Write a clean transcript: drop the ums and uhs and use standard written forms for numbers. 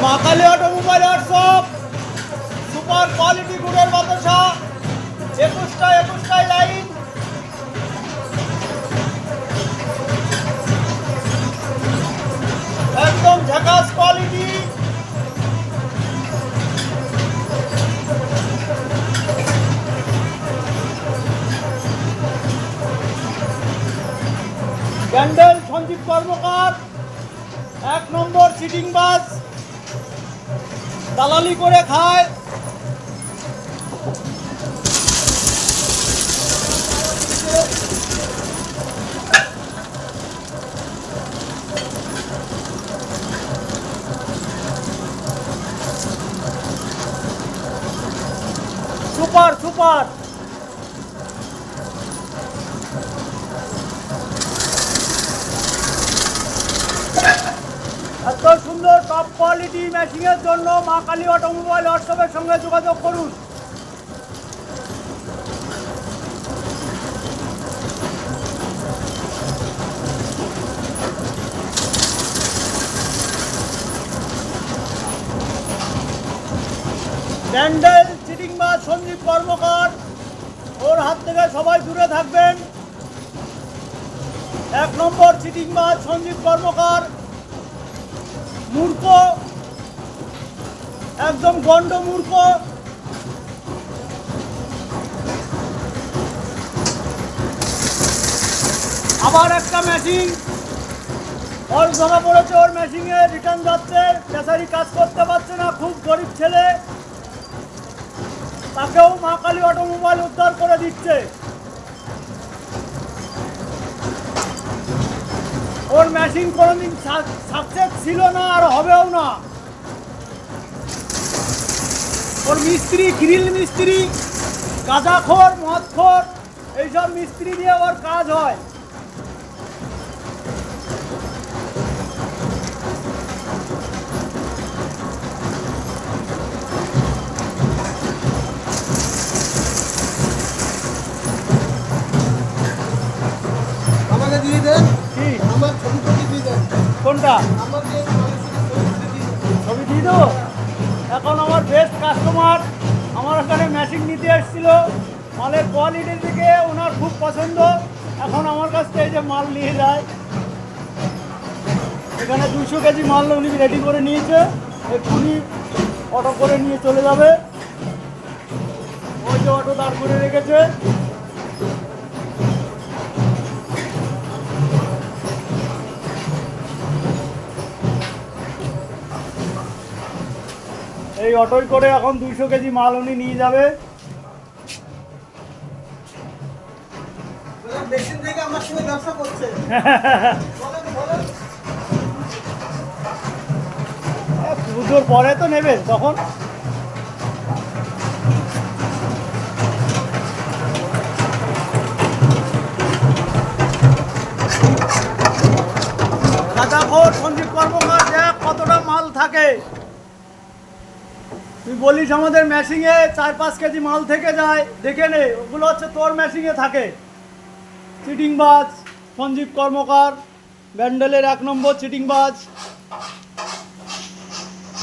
মা Kali automobile workshop super quality গুড়ের বাতাসা 21টায় লাইন একদম ঝাকাস কোয়ালিটি। ব্যান্ডেল সঞ্জীব কর্মকার 1 নম্বর সিটিং বাস, দালালি করে খায়। সুপার সুপার এত সুন্দর টপ কোয়ালিটি মেশিনের জন্য মা কালী অটোমোবাইল ওয়ার্কশপের সঙ্গে যোগাযোগ করুন। ব্যান্ডেল চিটিং বাস সঞ্জীব কর্মকার, ওর হাত থেকে সবাই দূরে থাকবেন। 1 নম্বর চিটিং বাস সঞ্জীব কর্মকার মূর্খ, একদম গন্ড মূর্খ। আবার একটা মেশিন ওর ধরা পড়েছে, ওর মেশিনে রিটার্ন যাচ্ছে, পেশারি কাজ করতে পারছে না, খুব গরিব ছেলে, তাকেও মা কালী অটোমোবাইল উদ্ধার করে দিচ্ছে। ওর মেশিন কোনোদিন সাকসেস ছিল না আর হবেও না। ওর মিস্ত্রি, গ্রিল মিস্ত্রি, গাঁজাখোর, মদখোর, এইসব মিস্ত্রি দিয়ে ওর কাজ হয়। আমাকে দিয়ে দেন, কি আমার ছবি টবি দিয়ে দেন। কোনটা আমাকে ছবি দিয়ে দেবো? এখন আমার বেস্ট কাস্টমার আমার এখানে মেশিন নিতে এসেছিল, মালের কোয়ালিটির দিকে ওনার খুব পছন্দ, এখন আমার কাছ থেকে এই যে মাল নিয়ে যায়। এখানে 200 কেজি মাল উনি রেডি করে নিয়েছে, এক্ষুনি অটো করে নিয়ে চলে যাবে। ওই যে অটো দাঁড় করে রেখেছে। এই অটোয় করে এখন 200 কেজি মাল উনি নিয়ে যাবে। মেশিন থেকে আমার সঙ্গে ব্যবসা করছে। বলেন বলেন। পুজোর পরে তো নেবে তখন। গাঁজাখোর সঞ্জীব কর্মকার দেখ কতটা মাল থাকে। তুই বলিস আমাদের মেশিনে 4-5 কেজি মাল থেকে যায়, দেখে নে, ওগুলো হচ্ছে তোর মেশিনে থাকে। চিটিং বাজ সঞ্জীব কর্মকার, ব্যান্ডেলের 1 নম্বর চিটিং বাজ।